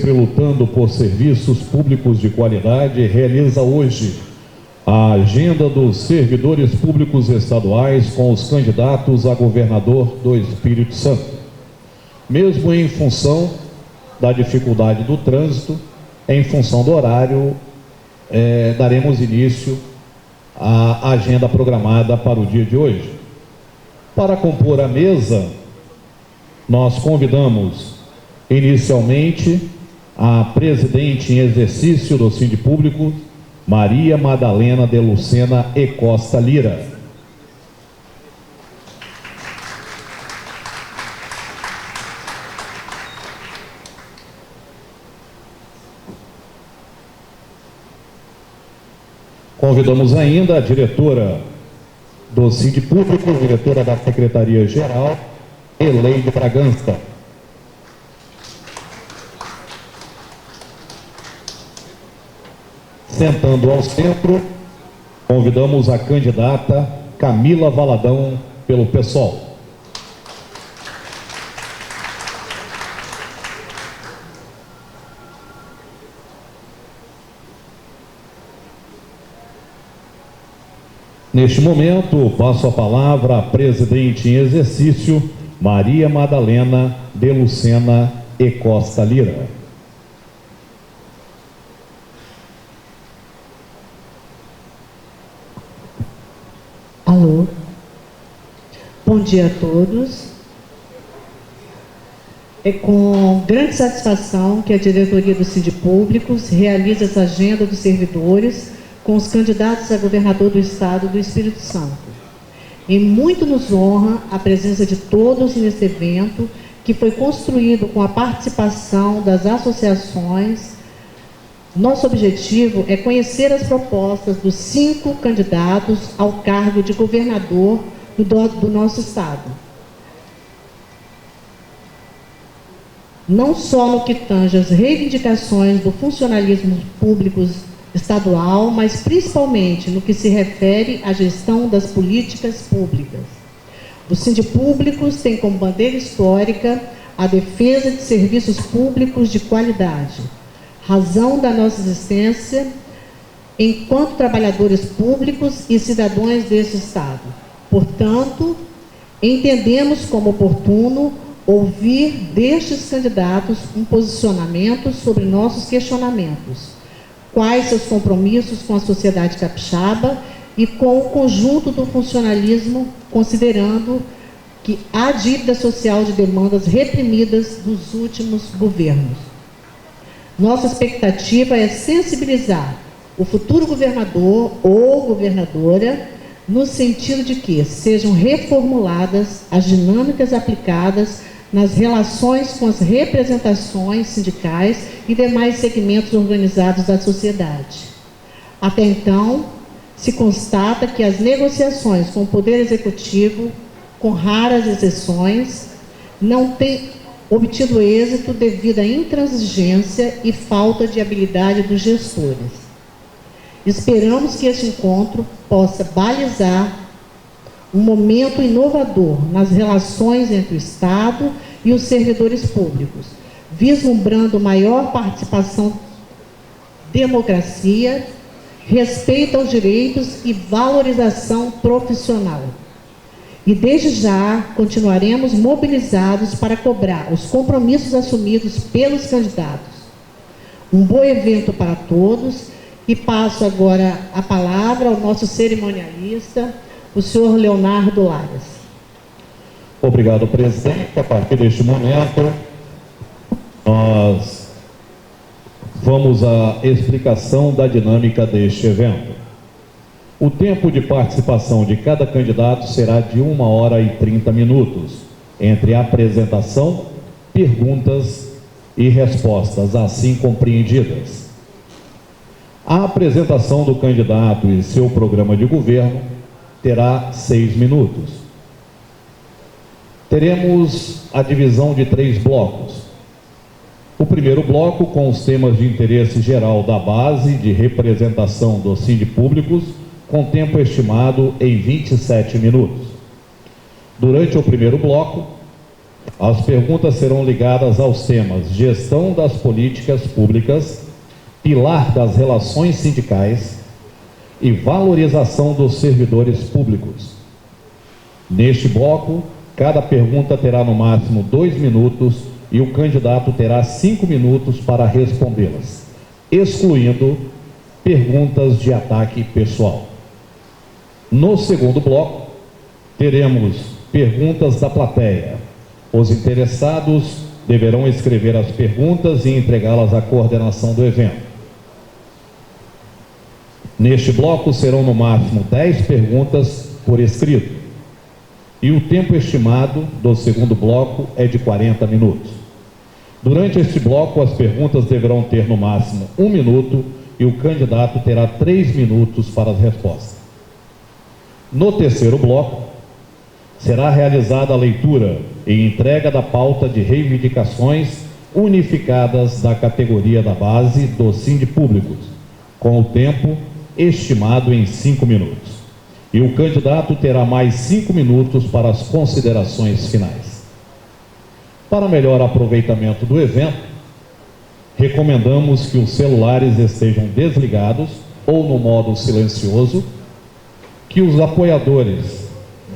lutando por serviços públicos de qualidade, realiza hoje a agenda dos servidores públicos estaduais com os candidatos a governador do Espírito Santo. Mesmo em função da dificuldade do trânsito, em função do horário, daremos início à agenda programada para o dia de hoje. Para compor a mesa, nós convidamos inicialmente a presidente em exercício do Sindipúblico, Maria Madalena de Lucena e Costa Lira. Convidamos ainda a diretora do Sindipúblico, diretora da Secretaria-Geral, Eleide Bragança. Sentando ao centro, convidamos a candidata Camila Valadão, pelo PSOL. Neste momento, passo a palavra à presidente em exercício, Maria Madalena de Lucena e Costa Lira. Alô, bom dia a todos. É com grande satisfação que a diretoria do Sindipúblicos realiza essa agenda dos servidores com os candidatos a governador do Estado do Espírito Santo. E muito nos honra a presença de todos nesse evento, que foi construído com a participação das associações. Nosso objetivo é conhecer as propostas dos 5 candidatos ao cargo de governador do nosso Estado. Não só no que tange as reivindicações do funcionalismo público estadual, mas principalmente no que se refere à gestão das políticas públicas. O Sindipúblicos tem como bandeira histórica a defesa de serviços públicos de qualidade, razão da nossa existência enquanto trabalhadores públicos e cidadãos desse Estado. Portanto, entendemos como oportuno ouvir destes candidatos um posicionamento sobre nossos questionamentos, quais seus compromissos com a sociedade capixaba e com o conjunto do funcionalismo, considerando que há dívida social de demandas reprimidas dos últimos governos. Nossa expectativa é sensibilizar o futuro governador ou governadora no sentido de que sejam reformuladas as dinâmicas aplicadas nas relações com as representações sindicais e demais segmentos organizados da sociedade. Até então, se constata que as negociações com o Poder Executivo, com raras exceções, não têm obtido êxito devido à intransigência e falta de habilidade dos gestores. Esperamos que este encontro possa balizar um momento inovador nas relações entre o Estado e os servidores públicos, vislumbrando maior participação, democracia, respeito aos direitos e valorização profissional. E desde já continuaremos mobilizados para cobrar os compromissos assumidos pelos candidatos. Um bom evento para todos, e passo agora a palavra ao nosso cerimonialista, o senhor Leonardo Lares. Obrigado, presidente. A partir deste momento, nós vamos à explicação da dinâmica deste evento. O tempo de participação de cada candidato será de 1 hora e 30 minutos, entre apresentação, perguntas e respostas, assim compreendidas. A apresentação do candidato e seu programa de governo terá 6 minutos. Teremos a divisão de 3 blocos. O primeiro bloco, com os temas de interesse geral da base de representação dos sindipúblicos, com tempo estimado em 27 minutos. Durante o primeiro bloco, As perguntas serão ligadas aos temas gestão das políticas públicas, pilar das relações sindicais e valorização dos servidores públicos. Neste bloco, cada pergunta terá no máximo 2 minutos e o candidato terá 5 minutos para respondê-las, excluindo perguntas de ataque pessoal. No segundo bloco, teremos perguntas da plateia. Os interessados deverão escrever as perguntas e entregá-las à coordenação do evento. Neste bloco serão no máximo 10 perguntas por escrito. E o tempo estimado do segundo bloco é de 40 minutos. Durante este bloco, as perguntas deverão ter no máximo 1 minuto e o candidato terá 3 minutos para as respostas. No terceiro bloco, será realizada a leitura e entrega da pauta de reivindicações unificadas da categoria da base dos sindipúblicos, com o tempo estimado em 5 minutos. E o candidato terá mais 5 minutos para as considerações finais. Para melhor aproveitamento do evento, recomendamos que os celulares estejam desligados ou no modo silencioso, que os apoiadores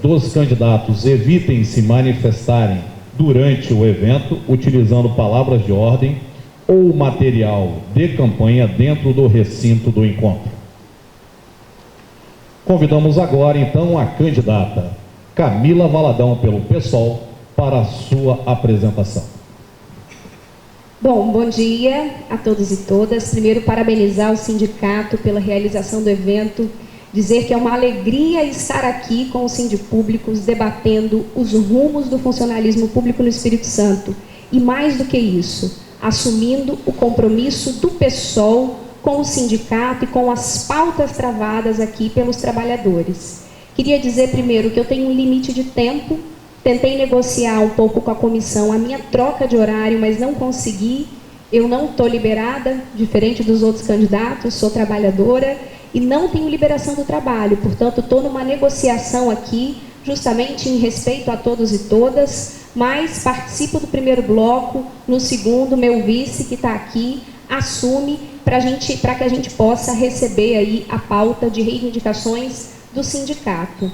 dos candidatos evitem se manifestarem durante o evento utilizando palavras de ordem ou material de campanha dentro do recinto do encontro. Convidamos agora, então, a candidata Camila Valadão, pelo PSOL, para a sua apresentação. Bom dia a todos e todas. Primeiro, parabenizar o sindicato pela realização do evento, dizer que é uma alegria estar aqui com os sindipúblicos debatendo os rumos do funcionalismo público no Espírito Santo. E mais do que isso, assumindo o compromisso do PSOL com o sindicato e com as pautas travadas aqui pelos trabalhadores. Queria dizer primeiro que eu tenho um limite de tempo, tentei negociar um pouco com a comissão a minha troca de horário, mas não consegui. Eu não estou liberada, diferente dos outros candidatos, sou trabalhadora e não tenho liberação do trabalho, portanto estou numa negociação aqui, justamente em respeito a todos e todas, mas participo do primeiro bloco, no segundo, meu vice que está aqui, assume para que a gente possa receber aí a pauta de reivindicações do sindicato.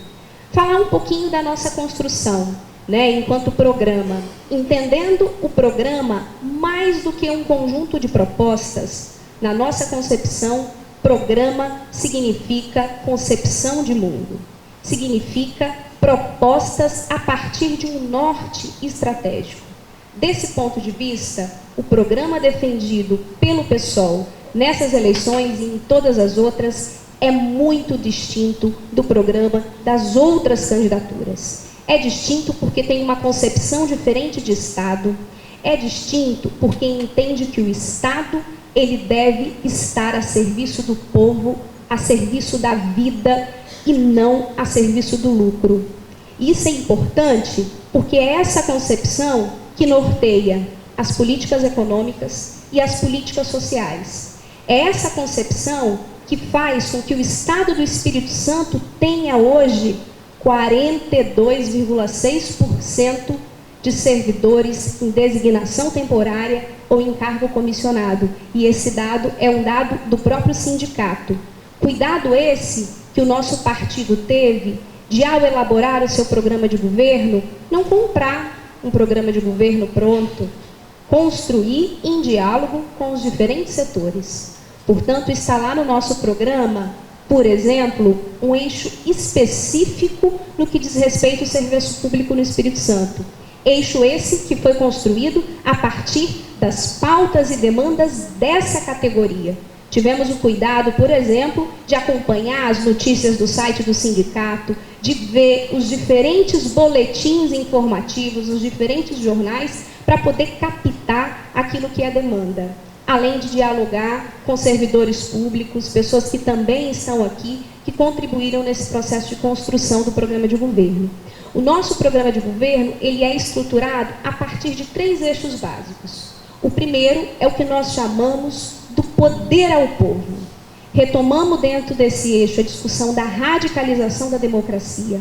Falar um pouquinho da nossa construção, né, enquanto programa, entendendo o programa mais do que um conjunto de propostas. Na nossa concepção, programa significa concepção de mundo, significa propostas a partir de um norte estratégico. Desse ponto de vista, o programa defendido pelo PSOL nessas eleições e em todas as outras é muito distinto do programa das outras candidaturas. É distinto porque tem uma concepção diferente de Estado, é distinto porque entende que o Estado ele deve estar a serviço do povo, a serviço da vida e não a serviço do lucro. Isso é importante porque é essa concepção que norteia as políticas econômicas e as políticas sociais. É essa concepção que faz com que o Estado do Espírito Santo tenha hoje 42,6% de servidores em designação temporária ou em cargo comissionado. E esse dado é um dado do próprio sindicato. Cuidado esse que o nosso partido teve de, ao elaborar o seu programa de governo, não comprar um programa de governo pronto, construir em diálogo com os diferentes setores. Portanto, está lá no nosso programa, por exemplo, um eixo específico no que diz respeito ao serviço público no Espírito Santo. Eixo esse que foi construído a partir das pautas e demandas dessa categoria. Tivemos o cuidado, por exemplo, de acompanhar as notícias do site do sindicato, de ver os diferentes boletins informativos, os diferentes jornais, para poder captar aquilo que é demanda. Além de dialogar com servidores públicos, pessoas que também estão aqui, que contribuíram nesse processo de construção do programa de governo. O nosso programa de governo, ele é estruturado a partir de 3 eixos básicos. O primeiro é o que nós chamamos do poder ao povo. Retomamos dentro desse eixo a discussão da radicalização da democracia,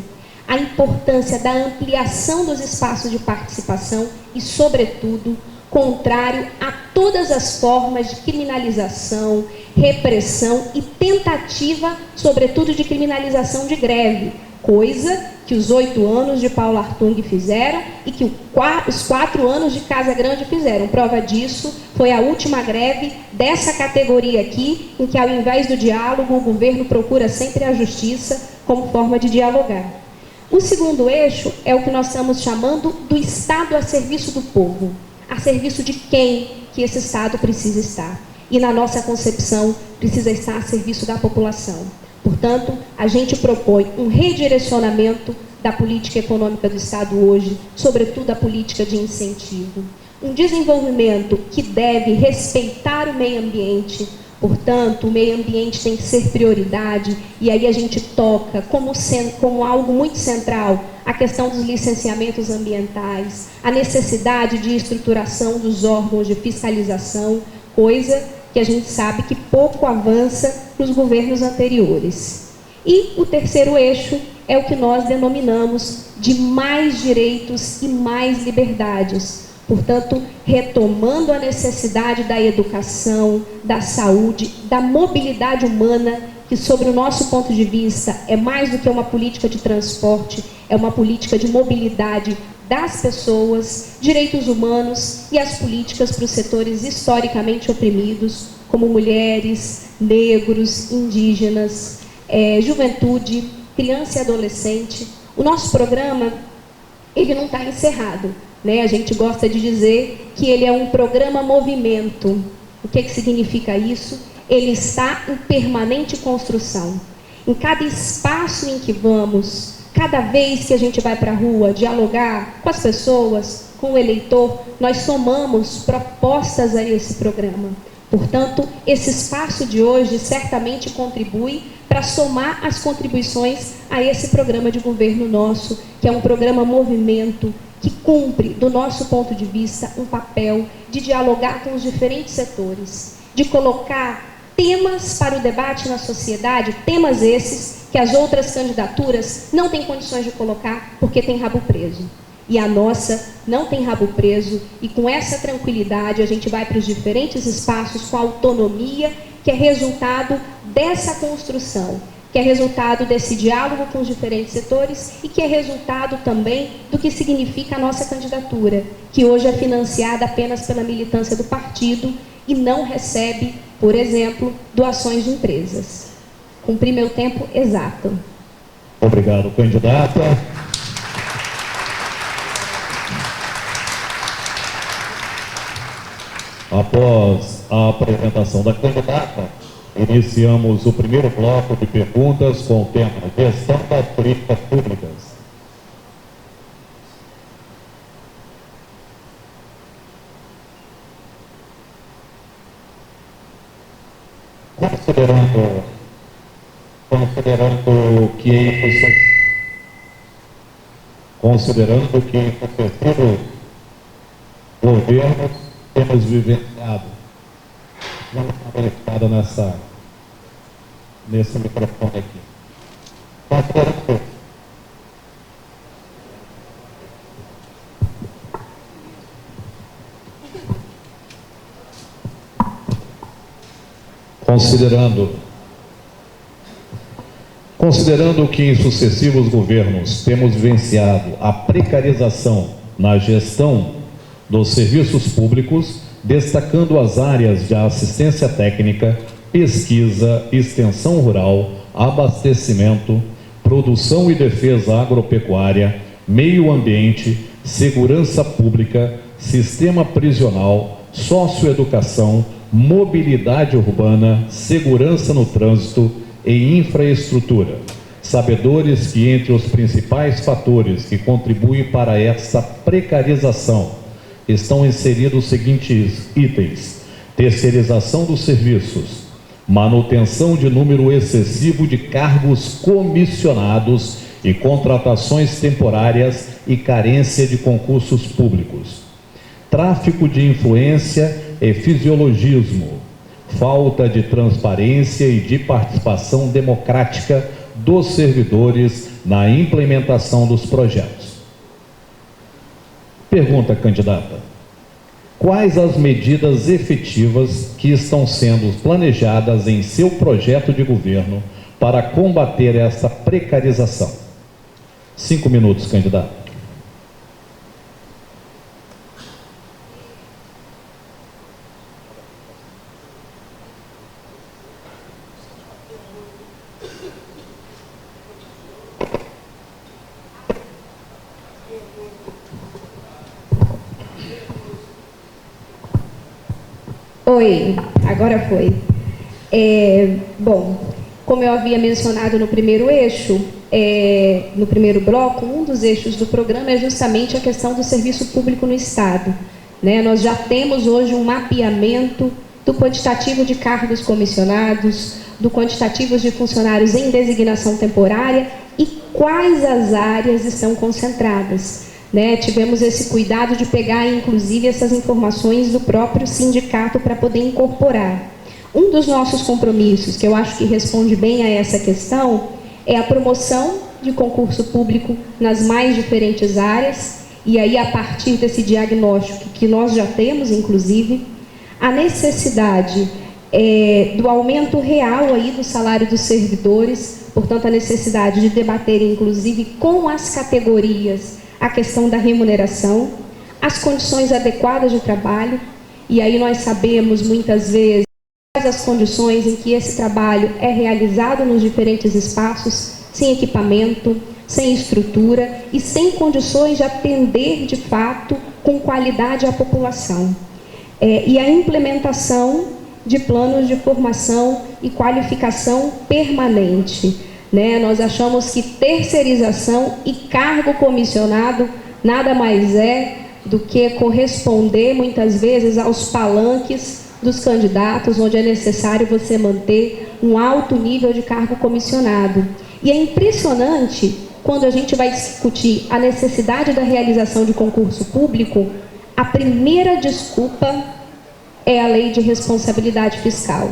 a importância da ampliação dos espaços de participação e, sobretudo, contrário a todas as formas de criminalização, repressão e tentativa, sobretudo, de criminalização de greve, coisa que os 8 anos de Paulo Hartung fizeram e que os 4 anos de Casa Grande fizeram. Prova disso foi a última greve dessa categoria aqui, em que, ao invés do diálogo, o governo procura sempre a justiça como forma de dialogar. O segundo eixo é o que nós estamos chamando do Estado a serviço do povo. A serviço de quem que esse Estado precisa estar. E, na nossa concepção, precisa estar a serviço da população. Portanto, a gente propõe um redirecionamento da política econômica do Estado hoje, sobretudo a política de incentivo. Um desenvolvimento que deve respeitar o meio ambiente. Portanto, o meio ambiente tem que ser prioridade, e aí a gente toca como algo muito central a questão dos licenciamentos ambientais, a necessidade de estruturação dos órgãos de fiscalização, coisa que a gente sabe que pouco avança nos governos anteriores. E o terceiro eixo é o que nós denominamos de mais direitos e mais liberdades. Portanto, retomando a necessidade da educação, da saúde, da mobilidade humana, que, sobre o nosso ponto de vista, é mais do que uma política de transporte, é uma política de mobilidade das pessoas, direitos humanos e as políticas para os setores historicamente oprimidos, como mulheres, negros, indígenas, juventude, criança e adolescente. O nosso programa, ele não está encerrado. A gente gosta de dizer que ele é um programa movimento. O que significa isso? Ele está em permanente construção. Em cada espaço em que vamos, cada vez que a gente vai para a rua dialogar com as pessoas, com o eleitor, nós somamos propostas a esse programa. Portanto, esse espaço de hoje certamente contribui para somar as contribuições a esse programa de governo nosso, que é um programa movimento, que cumpre, do nosso ponto de vista, um papel de dialogar com os diferentes setores, de colocar temas para o debate na sociedade, temas esses que as outras candidaturas não têm condições de colocar porque tem rabo preso. E a nossa não tem rabo preso, e com essa tranquilidade a gente vai para os diferentes espaços com autonomia, que é resultado dessa construção, que é resultado desse diálogo com os diferentes setores e que é resultado também do que significa a nossa candidatura, que hoje é financiada apenas pela militância do partido e não recebe, por exemplo, doações de empresas. Cumpri meu tempo exato. Obrigado, candidata. Após a apresentação da candidata, iniciamos o primeiro bloco de perguntas com o tema Gestão das Políticas Públicas. Considerando que em sucessivos governos temos vivenciado, vamos dar uma verificada nesse microfone aqui. Considerando que em sucessivos governos temos vivenciado a precarização na gestão dos serviços públicos, destacando as áreas de assistência técnica, pesquisa, extensão rural, abastecimento, produção e defesa agropecuária, meio ambiente, segurança pública, sistema prisional, socioeducação, mobilidade urbana, segurança no trânsito e infraestrutura. Sabedores que entre os principais fatores que contribuem para essa precarização estão inseridos os seguintes itens: terceirização dos serviços, manutenção de número excessivo de cargos comissionados e contratações temporárias e carência de concursos públicos, tráfico de influência e fisiologismo, falta de transparência e de participação democrática dos servidores na implementação dos projetos. Pergunta, candidata: quais as medidas efetivas que estão sendo planejadas em seu projeto de governo para combater essa precarização? 5 minutos, candidata. Oi, agora foi. Bom, como eu havia mencionado no primeiro eixo, no primeiro bloco, um dos eixos do programa é justamente a questão do serviço público no Estado. Né? Nós já temos hoje um mapeamento do quantitativo de cargos comissionados, do quantitativo de funcionários em designação temporária e quais as áreas estão concentradas. Né? Tivemos esse cuidado de pegar, inclusive, essas informações do próprio sindicato para poder incorporar. Um dos nossos compromissos, que eu acho que responde bem a essa questão, é a promoção de concurso público nas mais diferentes áreas, e aí, a partir desse diagnóstico que nós já temos, inclusive, a necessidade do aumento real aí do salário dos servidores, portanto, a necessidade de debater, inclusive, com as categorias, a questão da remuneração, as condições adequadas de trabalho, e aí nós sabemos muitas vezes as condições em que esse trabalho é realizado nos diferentes espaços, sem equipamento, sem estrutura e sem condições de atender de fato com qualidade à população. E a implementação de planos de formação e qualificação permanente. Né? Nós achamos que terceirização e cargo comissionado nada mais é do que corresponder muitas vezes aos palanques dos candidatos, onde é necessário você manter um alto nível de cargo comissionado. E é impressionante quando a gente vai discutir a necessidade da realização de concurso público, a primeira desculpa é a lei de responsabilidade fiscal.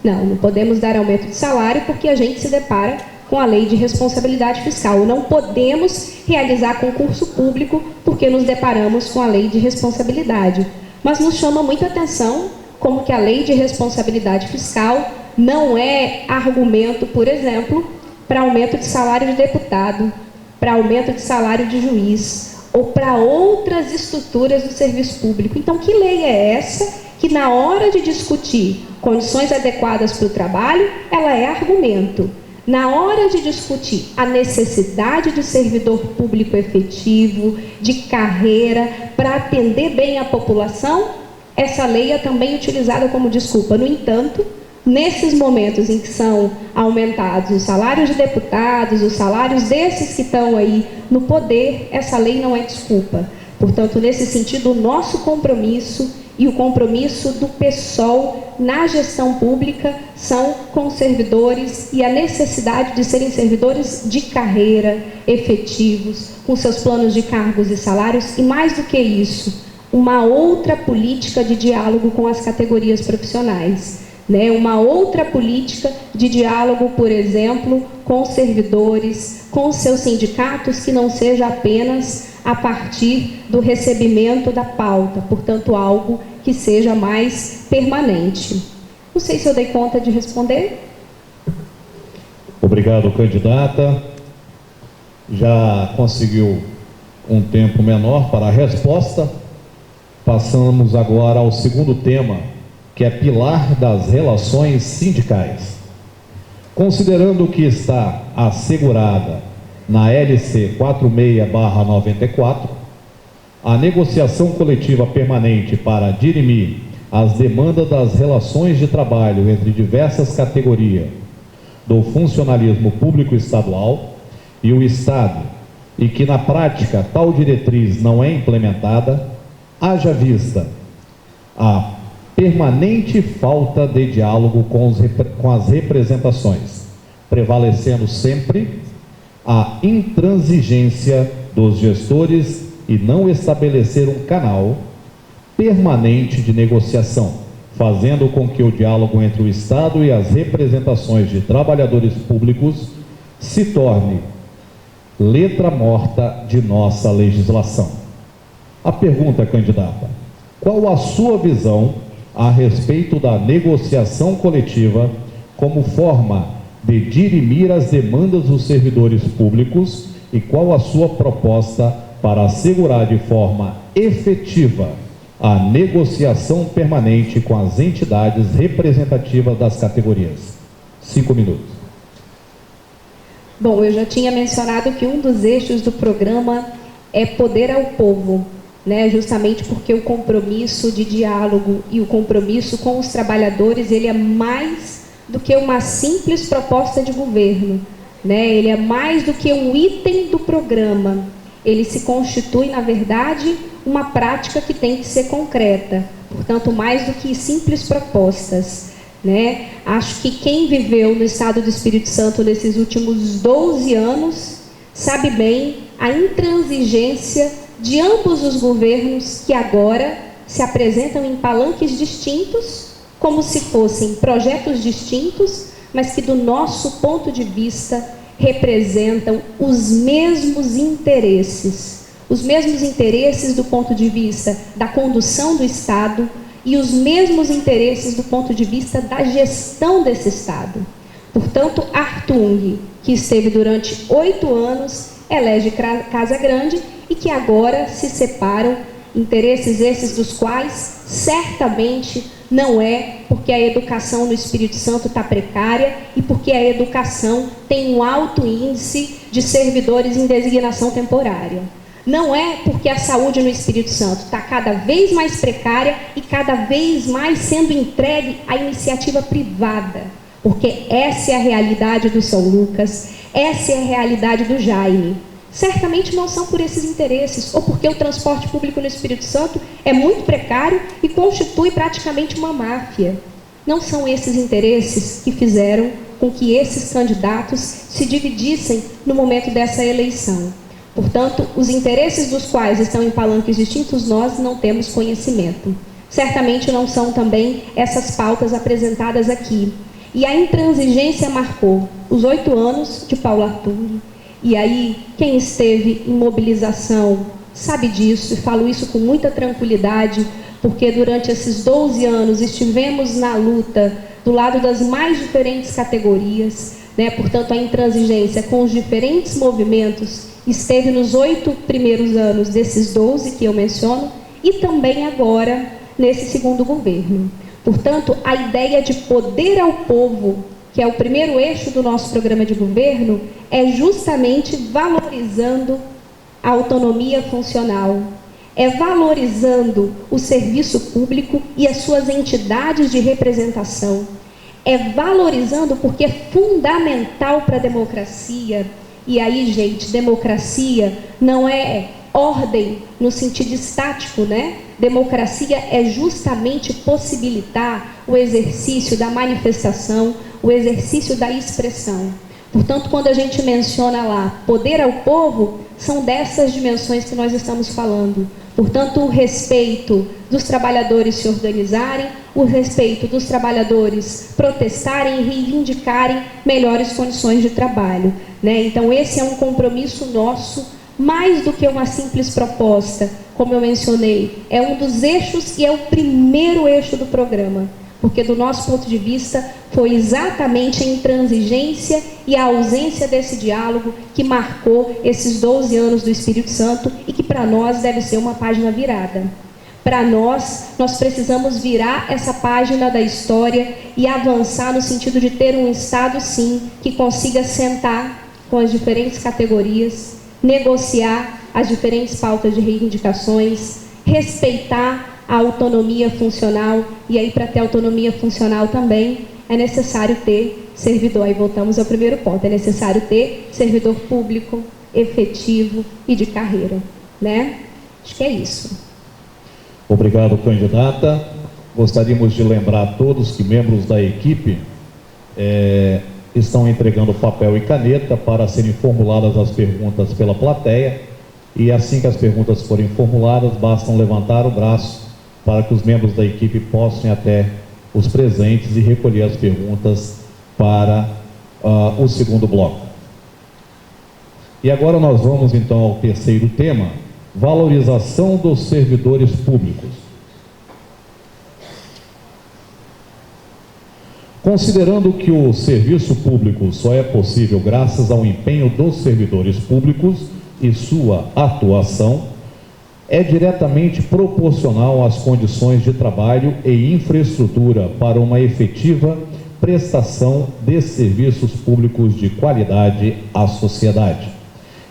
Não podemos dar aumento de salário porque a gente se depara com a lei de responsabilidade fiscal. Não podemos realizar concurso público porque nos deparamos com a lei de responsabilidade. Mas nos chama muita atenção como que a lei de responsabilidade fiscal não é argumento, por exemplo, para aumento de salário de deputado, para aumento de salário de juiz ou para outras estruturas do serviço público. Então, que lei é essa que, na hora de discutir condições adequadas para o trabalho, ela é argumento? Na hora de discutir a necessidade de servidor público efetivo, de carreira, para atender bem a população, essa lei é também utilizada como desculpa. No entanto, nesses momentos em que são aumentados os salários de deputados, os salários desses que estão aí no poder, essa lei não é desculpa. Portanto, nesse sentido, o nosso compromisso e o compromisso do PSOL na gestão pública são com servidores e a necessidade de serem servidores de carreira, efetivos, com seus planos de cargos e salários, e mais do que isso, uma outra política de diálogo com as categorias profissionais. Né? Uma outra política de diálogo, por exemplo, com servidores, com seus sindicatos, que não seja apenas a partir do recebimento da pauta, portanto, algo que seja mais permanente. Não sei se eu dei conta de responder. Obrigado, candidata. Já conseguiu um tempo menor para a resposta. Passamos agora ao segundo tema, que é pilar das relações sindicais. Considerando que está assegurada na LC 46/94, a negociação coletiva permanente para dirimir as demandas das relações de trabalho entre diversas categorias do funcionalismo público estadual e o Estado, e que na prática tal diretriz não é implementada, haja vista a permanente falta de diálogo com as representações, prevalecendo sempre a intransigência dos gestores e não estabelecer um canal permanente de negociação, fazendo com que o diálogo entre o Estado e as representações de trabalhadores públicos se torne letra morta de nossa legislação. A pergunta, candidata: qual a sua visão a respeito da negociação coletiva como forma de dirimir as demandas dos servidores públicos e qual a sua proposta para assegurar de forma efetiva a negociação permanente com as entidades representativas das categorias? 5 minutos. Bom, eu já tinha mencionado que um dos eixos do programa é poder ao povo, né? Justamente porque o compromisso de diálogo e o compromisso com os trabalhadores, ele é mais do que uma simples proposta de governo, né? Ele é mais do que um item do programa. Ele se constitui, na verdade, uma prática que tem que ser concreta, portanto, mais do que simples propostas, né? Acho que quem viveu no estado do Espírito Santo nesses últimos 12 anos sabe bem a intransigência de ambos os governos que agora se apresentam em palanques distintos, como se fossem projetos distintos, mas que do nosso ponto de vista representam os mesmos interesses do ponto de vista da condução do Estado e os mesmos interesses do ponto de vista da gestão desse Estado. Portanto, Artung, que esteve durante 8 anos, elege Casa Grande e que agora se separam, interesses esses dos quais certamente não é porque a educação no Espírito Santo está precária e porque a educação tem um alto índice de servidores em designação temporária. Não é porque a saúde no Espírito Santo está cada vez mais precária e cada vez mais sendo entregue à iniciativa privada, porque essa é a realidade do São Lucas, essa é a realidade do Jaime. Certamente não são por esses interesses, ou porque o transporte público no Espírito Santo é muito precário e constitui praticamente uma máfia. Não são esses interesses que fizeram com que esses candidatos se dividissem no momento dessa eleição. Portanto, os interesses dos quais estão em palanques distintos, nós não temos conhecimento. Certamente não são também essas pautas apresentadas aqui. E a intransigência marcou os 8 anos de Paulo Artung. E aí, quem esteve em mobilização sabe disso, e falo isso com muita tranquilidade, porque durante esses 12 anos estivemos na luta do lado das mais diferentes categorias, né? Portanto, a intransigência com os diferentes movimentos esteve nos 8 primeiros anos desses 12 que eu menciono, e também agora nesse segundo governo. Portanto, a ideia de poder ao povo, que é o primeiro eixo do nosso programa de governo, é justamente valorizando a autonomia funcional, é valorizando o serviço público e as suas entidades de representação, é valorizando porque é fundamental para a democracia. E aí, gente, democracia não é ordem no sentido estático, né? Democracia é justamente possibilitar o exercício da manifestação, o exercício da expressão. Portanto, quando a gente menciona lá poder ao povo, são dessas dimensões que nós estamos falando. Portanto, o respeito dos trabalhadores se organizarem, o respeito dos trabalhadores protestarem e reivindicarem melhores condições de trabalho, né? Então, esse é um compromisso nosso, mais do que uma simples proposta, como eu mencionei, é um dos eixos e é o primeiro eixo do programa, porque do nosso ponto de vista foi exatamente a intransigência e a ausência desse diálogo que marcou esses 12 anos do Espírito Santo e que para nós deve ser uma página virada. Para nós precisamos virar essa página da história e avançar no sentido de ter um Estado, sim, que consiga sentar com as diferentes categorias, negociar as diferentes pautas de reivindicações, respeitar a autonomia funcional, e aí para ter autonomia funcional também é necessário ter servidor, aí voltamos ao primeiro ponto, é necessário ter servidor público, efetivo e de carreira, né? Acho que é isso. Obrigado, candidata. Gostaríamos de lembrar a todos que membros da equipe estão entregando papel e caneta para serem formuladas as perguntas pela plateia, e assim que as perguntas forem formuladas, basta levantar o braço para que os membros da equipe possam ir até os presentes e recolher as perguntas para o segundo bloco. E agora nós vamos então ao terceiro tema, valorização dos servidores públicos. Considerando que o serviço público só é possível graças ao empenho dos servidores públicos e sua atuação, é diretamente proporcional às condições de trabalho e infraestrutura para uma efetiva prestação de serviços públicos de qualidade à sociedade.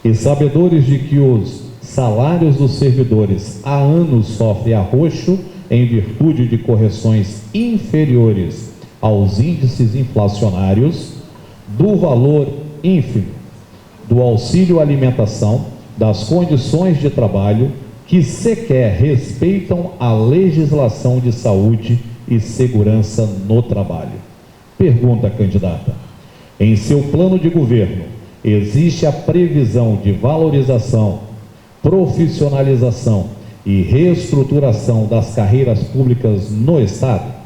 E sabedores de que os salários dos servidores há anos sofrem arroxo em virtude de correções inferiores aos índices inflacionários, do valor ínfimo do auxílio alimentação, das condições de trabalho que sequer respeitam a legislação de saúde e segurança no trabalho. Pergunta, candidata: em seu plano de governo, existe a previsão de valorização, profissionalização e reestruturação das carreiras públicas no Estado?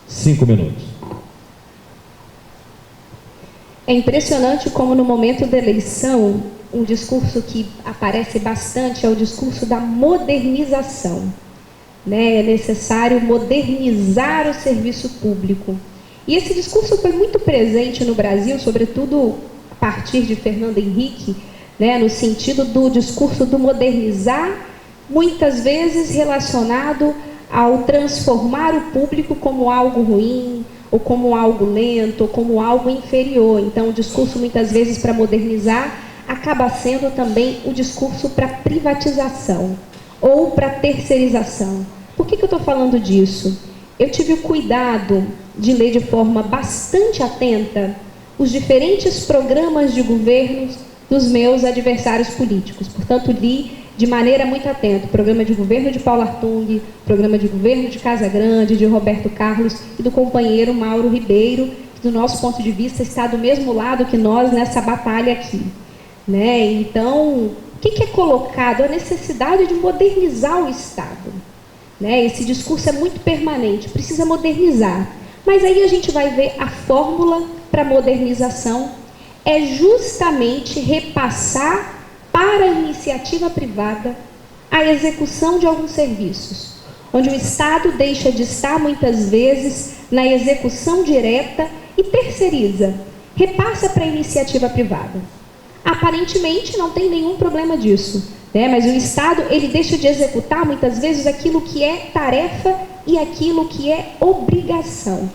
5 minutos. É impressionante como no momento da eleição, um discurso que aparece bastante é o discurso da modernização. É necessário modernizar o serviço público. E esse discurso foi muito presente no Brasil, sobretudo a partir de Fernando Henrique, no sentido do discurso do modernizar, muitas vezes relacionado ao transformar o público como algo ruim, ou como algo lento, ou como algo inferior. Então, o discurso, muitas vezes, para modernizar, acaba sendo também o discurso para privatização, ou para terceirização. Por que eu estou falando disso? Eu tive o cuidado de ler de forma bastante atenta os diferentes programas de governo dos meus adversários políticos. Portanto, li de maneira muito atenta o programa de governo de Paulo Artung, programa de governo de Casagrande, de Roberto Carlos e do companheiro Mauro Ribeiro, que do nosso ponto de vista está do mesmo lado que nós nessa batalha aqui. Então, o que é colocado? A necessidade de modernizar o Estado. Esse discurso é muito permanente, precisa modernizar. Mas aí a gente vai ver a fórmula para modernização é justamente repassar para a iniciativa privada a execução de alguns serviços, onde o Estado deixa de estar muitas vezes na execução direta e terceiriza, repassa para a iniciativa privada. Aparentemente não tem nenhum problema disso, mas o Estado ele deixa de executar muitas vezes aquilo que é tarefa e aquilo que é obrigação.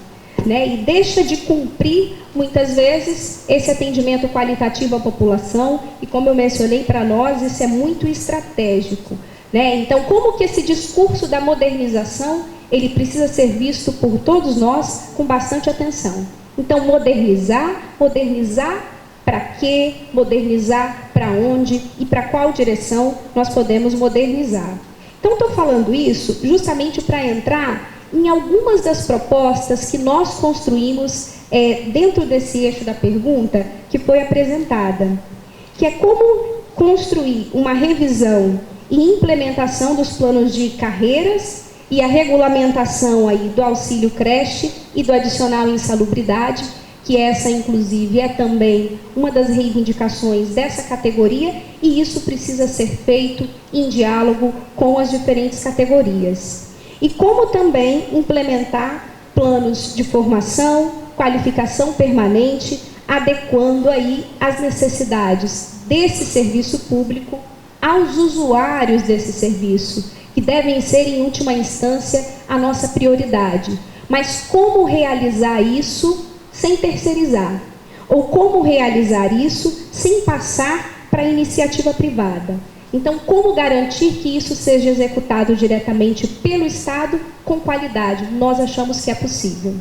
E deixa de cumprir, muitas vezes, esse atendimento qualitativo à população, e como eu mencionei, para nós isso é muito estratégico. Então, como que esse discurso da modernização, ele precisa ser visto por todos nós com bastante atenção. Então, modernizar para quê? Modernizar para onde e para qual direção nós podemos modernizar. Então, estou falando isso justamente para entrar em algumas das propostas que nós construímos dentro desse eixo da pergunta que foi apresentada, que é como construir uma revisão e implementação dos planos de carreiras e a regulamentação aí do auxílio creche e do adicional insalubridade, que essa, inclusive, é também uma das reivindicações dessa categoria, e isso precisa ser feito em diálogo com as diferentes categorias. E como também implementar planos de formação, qualificação permanente, adequando aí as necessidades desse serviço público aos usuários desse serviço, que devem ser, em última instância, a nossa prioridade. Mas como realizar isso sem terceirizar? Ou como realizar isso sem passar para a iniciativa privada? Então, como garantir que isso seja executado diretamente pelo Estado com qualidade? Nós achamos que é possível.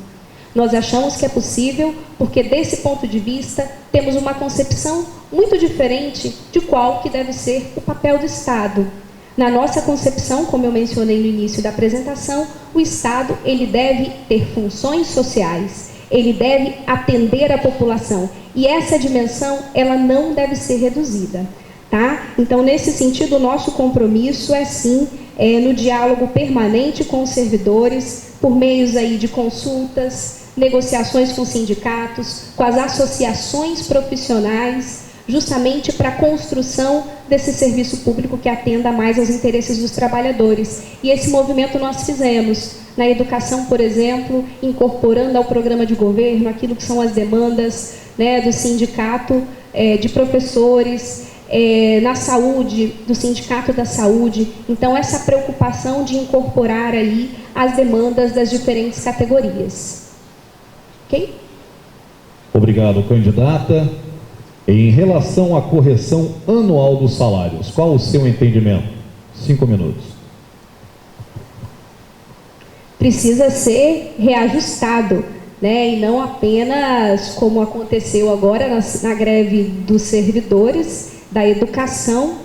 Nós achamos que é possível porque, desse ponto de vista, temos uma concepção muito diferente de qual que deve ser o papel do Estado. Na nossa concepção, como eu mencionei no início da apresentação, o Estado ele deve ter funções sociais, ele deve atender a população. E essa dimensão ela não deve ser reduzida. Então, nesse sentido, o nosso compromisso é sim, no diálogo permanente com os servidores, por meios aí de consultas, negociações com sindicatos, com as associações profissionais, justamente para a construção desse serviço público que atenda mais aos interesses dos trabalhadores. E esse movimento nós fizemos na educação, por exemplo, incorporando ao programa de governo aquilo que são as demandas, né, do sindicato de professores, na saúde, do sindicato da saúde. Então, essa preocupação de incorporar aí as demandas das diferentes categorias. Ok? Obrigado, candidata. Em relação à correção anual dos salários, qual o seu entendimento? 5 minutos. Precisa ser reajustado, né? E não apenas como aconteceu agora na greve dos servidores da educação,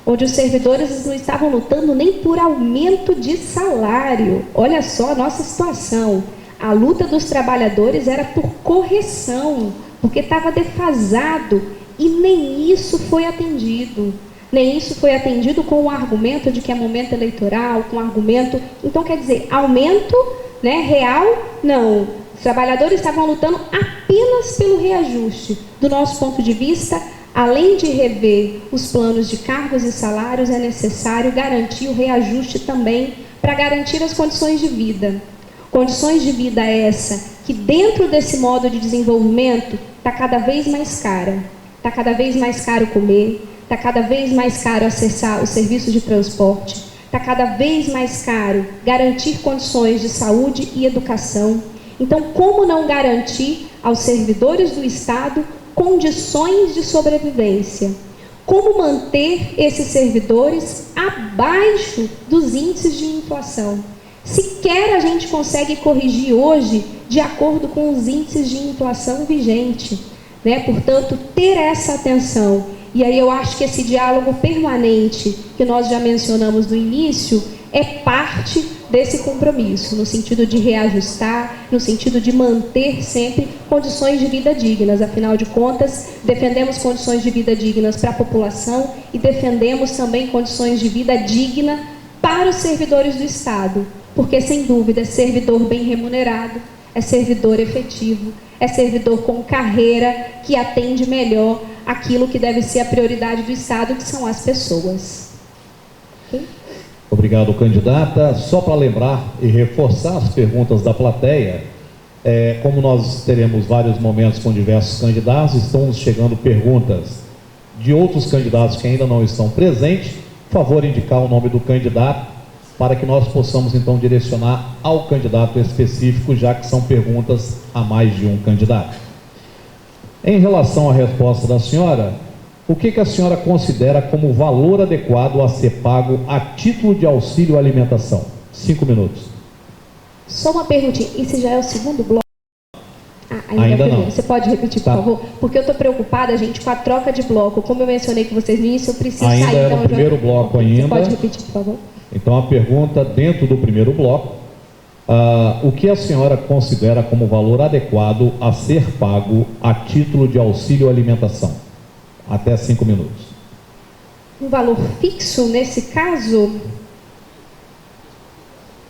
onde os servidores não estavam lutando nem por aumento de salário. Olha só a nossa situação. A luta dos trabalhadores era por correção, porque estava defasado, e nem isso foi atendido. Nem isso foi atendido com o argumento de que é momento eleitoral, com o argumento... Então, quer dizer, aumento, né, real, não. Os trabalhadores estavam lutando apenas pelo reajuste. Do nosso ponto de vista, além de rever os planos de cargos e salários, é necessário garantir o reajuste também para garantir as condições de vida. Condições de vida essa que dentro desse modo de desenvolvimento está cada vez mais cara. Está cada vez mais caro comer, está cada vez mais caro acessar o serviço de transporte, está cada vez mais caro garantir condições de saúde e educação. Então, como não garantir aos servidores do Estado condições de sobrevivência? Como manter esses servidores abaixo dos índices de inflação? Sequer a gente consegue corrigir hoje de acordo com os índices de inflação vigente, né? Portanto, ter essa atenção. E aí eu acho que esse diálogo permanente que nós já mencionamos no início é parte desse compromisso, no sentido de reajustar, no sentido de manter sempre condições de vida dignas. Afinal de contas, defendemos condições de vida dignas para a população e defendemos também condições de vida digna para os servidores do Estado, porque, sem dúvida, é servidor bem remunerado, é servidor efetivo, é servidor com carreira que atende melhor aquilo que deve ser a prioridade do Estado, que são as pessoas. Okay? Obrigado, candidata. Só para lembrar e reforçar as perguntas da plateia, como nós teremos vários momentos com diversos candidatos, estão chegando perguntas de outros candidatos que ainda não estão presentes. Por favor, indicar o nome do candidato para que nós possamos então direcionar ao candidato específico, já que são perguntas a mais de um candidato. Em relação à resposta da senhora, o que a senhora considera como valor adequado a ser pago a título de auxílio alimentação? 5 minutos. Só uma perguntinha, esse já é o segundo bloco? Ainda não. Você pode repetir, por favor? Porque eu estou preocupada, gente, com a troca de bloco. Como eu mencionei com vocês no início, eu preciso sair. Ainda era o primeiro bloco ainda. Você pode repetir, por favor? Então, a pergunta dentro do primeiro bloco, o que a senhora considera como valor adequado a ser pago a título de auxílio alimentação? Até 5 minutos. Um valor fixo nesse caso?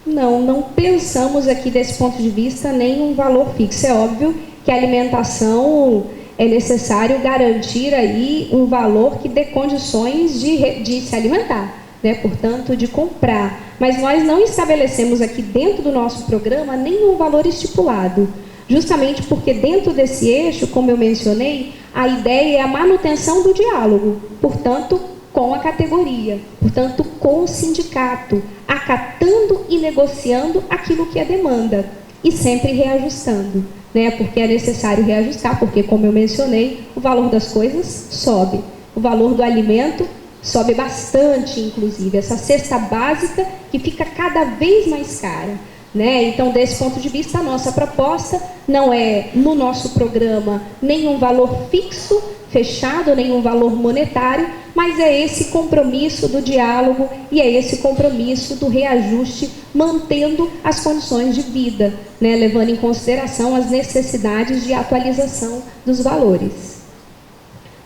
Não pensamos aqui desse ponto de vista nenhum valor fixo. É óbvio que a alimentação é necessário garantir aí um valor que dê condições de se alimentar, né? Portanto, de comprar. Mas nós não estabelecemos aqui dentro do nosso programa nenhum valor estipulado, justamente porque dentro desse eixo, como eu mencionei, a ideia é a manutenção do diálogo, portanto, com a categoria, portanto, com o sindicato, acatando e negociando aquilo que é demanda e sempre reajustando, né? Porque é necessário reajustar, porque, como eu mencionei, o valor das coisas sobe, o valor do alimento sobe bastante, inclusive, essa cesta básica que fica cada vez mais cara, né? Então, desse ponto de vista, a nossa proposta não é, no nosso programa, nenhum valor fixo, fechado, nenhum valor monetário, mas é esse compromisso do diálogo e é esse compromisso do reajuste, mantendo as condições de vida, né? Levando em consideração as necessidades de atualização dos valores.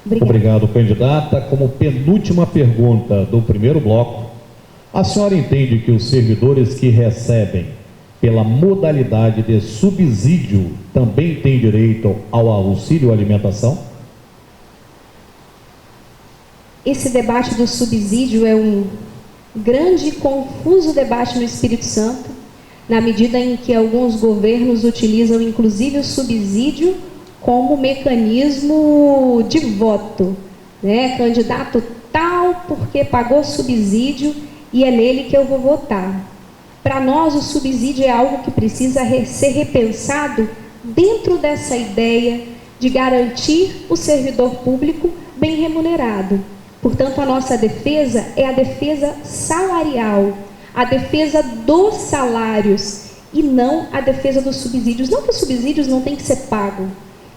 Obrigado, candidata. Como penúltima pergunta do primeiro bloco, a senhora entende que os servidores que recebem pela modalidade de subsídio também têm direito ao auxílio alimentação? esse debate do subsídio é um grande e confuso debate no Espírito Santo, na medida em que alguns governos utilizam inclusive o subsídio como mecanismo de voto, né? Candidato tal porque pagou subsídio e é nele que eu vou votar. Para nós, o subsídio é algo que precisa ser repensado dentro dessa ideia de garantir o servidor público bem remunerado. Portanto, a nossa defesa é a defesa salarial, a defesa dos salários e não a defesa dos subsídios. Não que os subsídios não tenham que ser pagos,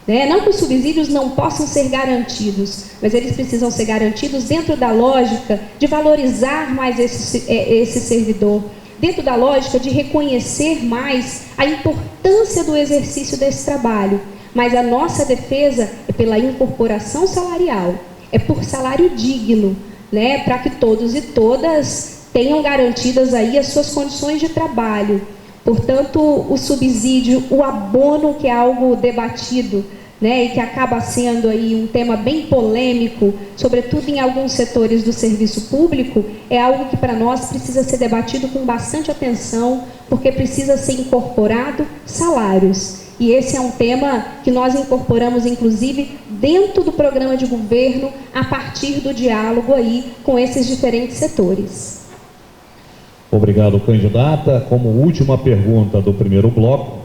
né? Não que os subsídios não possam ser garantidos, mas eles precisam ser garantidos dentro da lógica de valorizar mais esse servidor, dentro da lógica de reconhecer mais a importância do exercício desse trabalho. Mas a nossa defesa é pela incorporação salarial, é por salário digno, né, para que todos e todas tenham garantidas aí as suas condições de trabalho. Portanto, o subsídio, o abono, que é algo debatido, né, e que acaba sendo aí um tema bem polêmico, sobretudo em alguns setores do serviço público, é algo que para nós precisa ser debatido com bastante atenção, porque precisa ser incorporado salários. E esse é um tema que nós incorporamos, inclusive, dentro do programa de governo, a partir do diálogo aí com esses diferentes setores. Obrigado, candidata. Como última pergunta do primeiro bloco,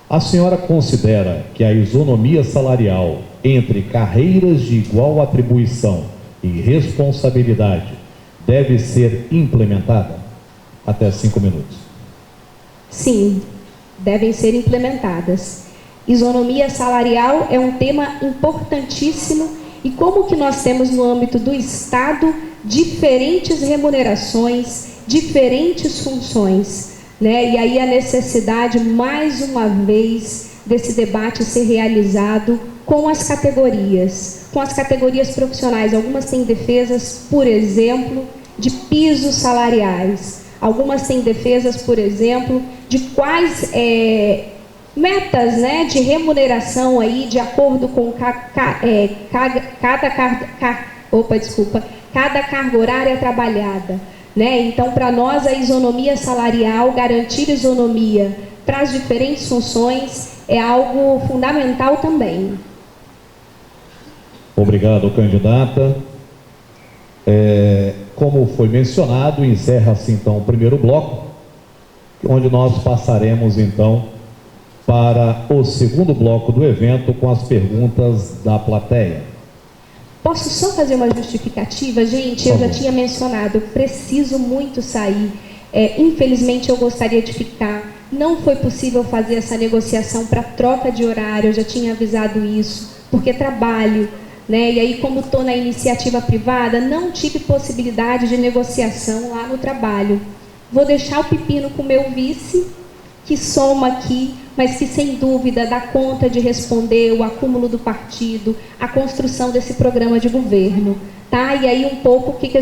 a senhora considera que a isonomia salarial entre carreiras de igual atribuição e responsabilidade deve ser implementada? Até 5 minutos. Sim, devem ser implementadas. Isonomia salarial é um tema importantíssimo e como que nós temos no âmbito do Estado diferentes remunerações, diferentes funções, né? E aí a necessidade, mais uma vez, desse debate ser realizado com as categorias profissionais. Algumas têm defesas, por exemplo, de pisos salariais. Algumas têm defesas, por exemplo, de quais metas, né, de remuneração aí, de acordo com cada carga horária trabalhada, né? Então, para nós, a isonomia salarial, garantir isonomia para as diferentes funções é algo fundamental também. Obrigado, candidata. Como foi mencionado, encerra-se então o primeiro bloco, onde nós passaremos então para o segundo bloco do evento com as perguntas da plateia. Posso só fazer uma justificativa, gente? Eu já tinha mencionado, preciso muito sair. Infelizmente, eu gostaria de ficar. Não foi possível fazer essa negociação para troca de horário, eu já tinha avisado isso, porque trabalho, né? E aí, como estou na iniciativa privada, não tive possibilidade de negociação lá no trabalho. Vou deixar o pepino com o meu vice, que soma aqui, mas que sem dúvida dá conta de responder o acúmulo do partido, a construção desse programa de governo, tá? E aí um pouco o que a gente